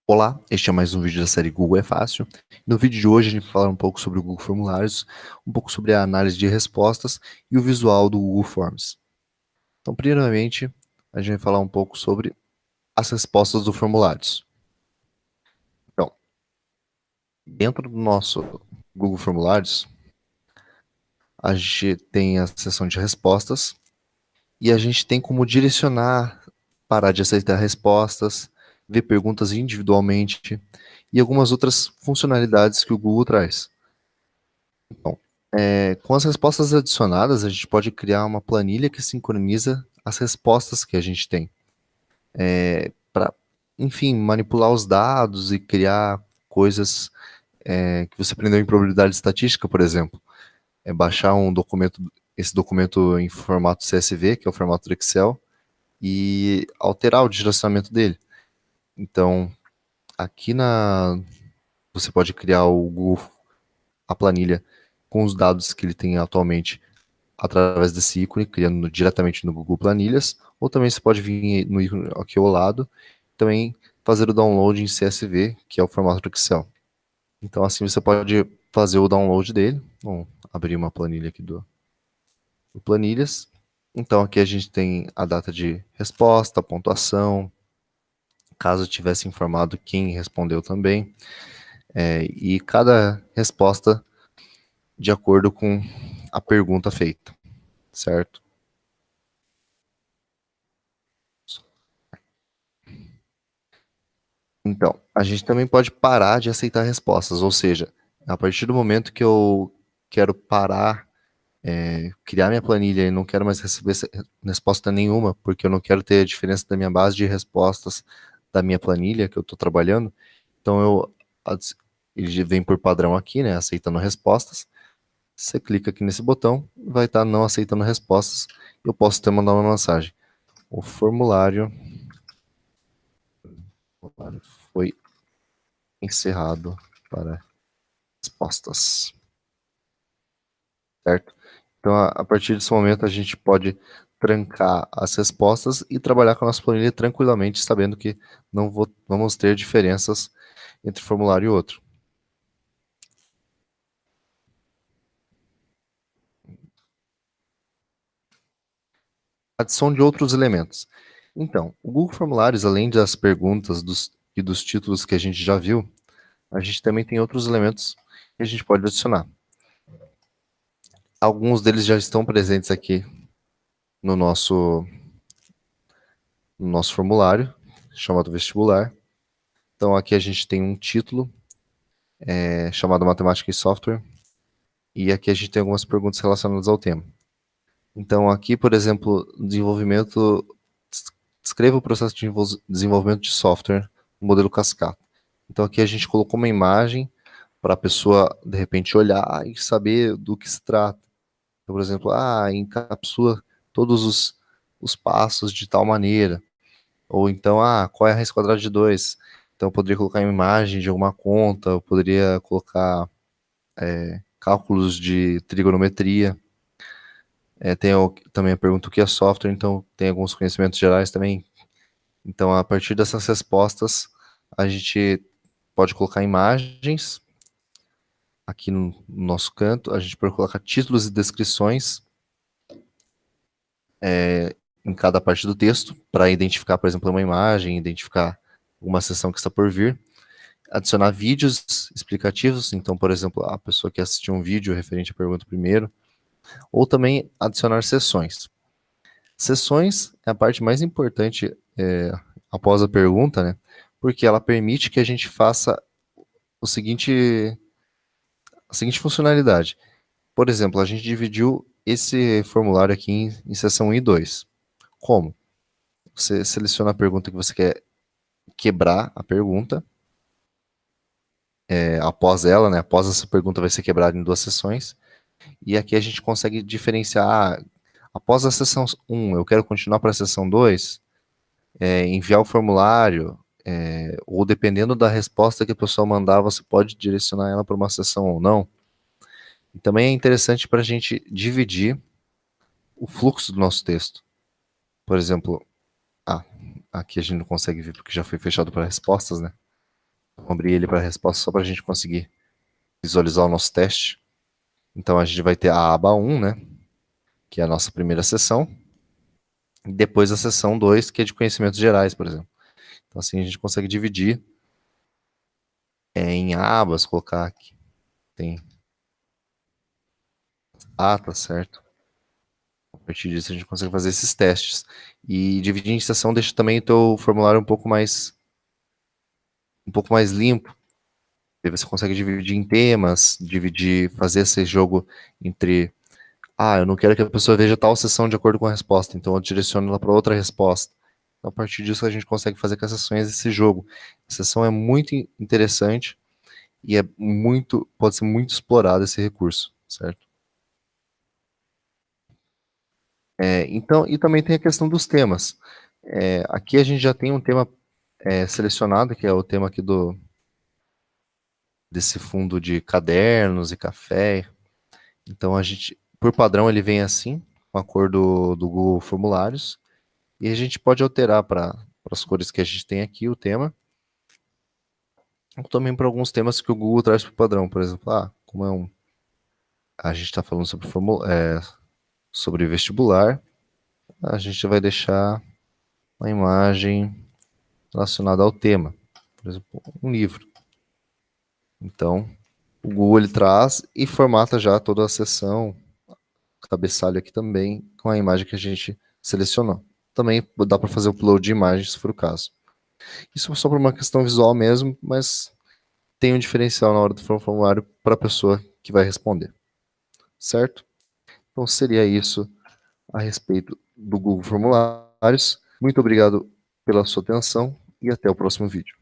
Olá, este é mais um vídeo da série Google é Fácil. No vídeo de hoje a gente vai falar um pouco sobre o Google Formulários, um pouco sobre a análise de respostas e o visual do Google Forms. Então, primeiramente, a gente vai falar um pouco sobre as respostas do formulários. Então, dentro do nosso Google Formulários, a gente tem a seção de respostas e a gente tem como direcionar, parar de aceitar respostas, ver perguntas individualmente e algumas outras funcionalidades que o Google traz. Então, com as respostas adicionadas, a gente pode criar uma planilha que sincroniza as respostas que a gente tem. Para, enfim, manipular os dados e criar coisas que você aprendeu em probabilidade estatística, por exemplo. Baixar um documento, esse documento em formato CSV, que é o formato do Excel, e alterar o direcionamento dele. Então, aqui você pode criar o Google, a planilha com os dados que ele tem atualmente através desse ícone, criando diretamente no Google Planilhas, ou também você pode vir no ícone aqui ao lado, também fazer o download em CSV, que é o formato do Excel. Então assim você pode fazer o download dele. Vamos abrir uma planilha aqui do Planilhas. Então aqui a gente tem a data de resposta, a pontuação, caso tivesse informado quem respondeu também, e cada resposta de acordo com a pergunta feita, certo? Então, a gente também pode parar de aceitar respostas, ou seja, a partir do momento que eu quero parar, criar minha planilha e não quero mais receber resposta nenhuma, porque eu não quero ter a diferença da minha base de respostas da minha planilha que eu estou trabalhando, então ele vem por padrão aqui, né, aceitando respostas. Você clica aqui nesse botão, vai estar não aceitando respostas, eu posso até mandar uma mensagem. O formulário foi encerrado para respostas, certo? Então, a partir desse momento, a gente pode trancar as respostas e trabalhar com a nossa planilha tranquilamente, sabendo que não vamos ter diferenças entre formulário e outro. Adição de outros elementos. Então, o Google Formulários, além das perguntas e dos títulos que a gente já viu, a gente também tem outros elementos que a gente pode adicionar. Alguns deles já estão presentes aqui no nosso formulário, chamado vestibular. Então aqui a gente tem um título chamado Matemática e Software, e aqui a gente tem algumas perguntas relacionadas ao tema. Então aqui, por exemplo, desenvolvimento, descreva o processo de desenvolvimento de software no modelo cascata. Então aqui a gente colocou uma imagem para a pessoa, de repente, olhar e saber do que se trata. Então, por exemplo, encapsula todos os passos de tal maneira. Ou então, qual é a raiz quadrada de 2? Então, eu poderia colocar uma imagem de alguma conta, eu poderia colocar cálculos de trigonometria. Também a pergunta o que é software, então tem alguns conhecimentos gerais também. Então, a partir dessas respostas, a gente pode colocar imagens aqui no nosso canto, a gente pode colocar títulos e descrições em cada parte do texto, para identificar, por exemplo, uma imagem, identificar uma seção que está por vir. Adicionar vídeos explicativos, então, por exemplo, a pessoa que assistiu um vídeo referente à pergunta primeiro, ou também adicionar sessões. Sessões é a parte mais importante após a pergunta, né? Porque ela permite que a gente faça o seguinte, a seguinte funcionalidade. Por exemplo, a gente dividiu esse formulário aqui em seção 1 e 2. Como? Você seleciona a pergunta que você quer quebrar a pergunta. Após ela, né? Após essa pergunta vai ser quebrada em duas sessões. E aqui a gente consegue diferenciar. Após a sessão 1, eu quero continuar para a sessão 2, enviar o formulário, ou dependendo da resposta que a pessoa mandar, você pode direcionar ela para uma sessão ou não. E também é interessante para a gente dividir o fluxo do nosso texto. Por exemplo, aqui a gente não consegue ver porque já foi fechado para respostas, né? Vou abrir ele para resposta só para a gente conseguir visualizar o nosso teste. Então a gente vai ter a aba 1, né, que é a nossa primeira sessão, e depois a sessão 2, que é de conhecimentos gerais, por exemplo. Então assim a gente consegue dividir em abas, colocar aqui. Tem tá certo? A partir disso a gente consegue fazer esses testes. E dividir em sessão deixa também o teu formulário um pouco mais limpo. Aí você consegue dividir em temas, fazer esse jogo entre, eu não quero que a pessoa veja tal sessão de acordo com a resposta, então eu direciono ela para outra resposta. Então, a partir disso a gente consegue fazer com as sessões esse jogo. A sessão é muito interessante e pode ser muito explorado esse recurso, certo? Então, e também tem a questão dos temas. Aqui a gente já tem um tema selecionado, que é o tema aqui desse fundo de cadernos e café. Então a gente, por padrão, ele vem assim, com a cor do Google Formulários, e a gente pode alterar para as cores que a gente tem aqui, o tema, ou também para alguns temas que o Google traz por padrão. Por exemplo, como a gente está falando sobre vestibular, a gente vai deixar uma imagem relacionada ao tema, por exemplo, um livro. Então, o Google ele traz e formata já toda a seção, cabeçalho aqui também, com a imagem que a gente selecionou. Também dá para fazer upload de imagens, se for o caso. Isso é só por uma questão visual mesmo, mas tem um diferencial na hora do formulário para a pessoa que vai responder, certo? Então seria isso a respeito do Google Formulários. Muito obrigado pela sua atenção e até o próximo vídeo.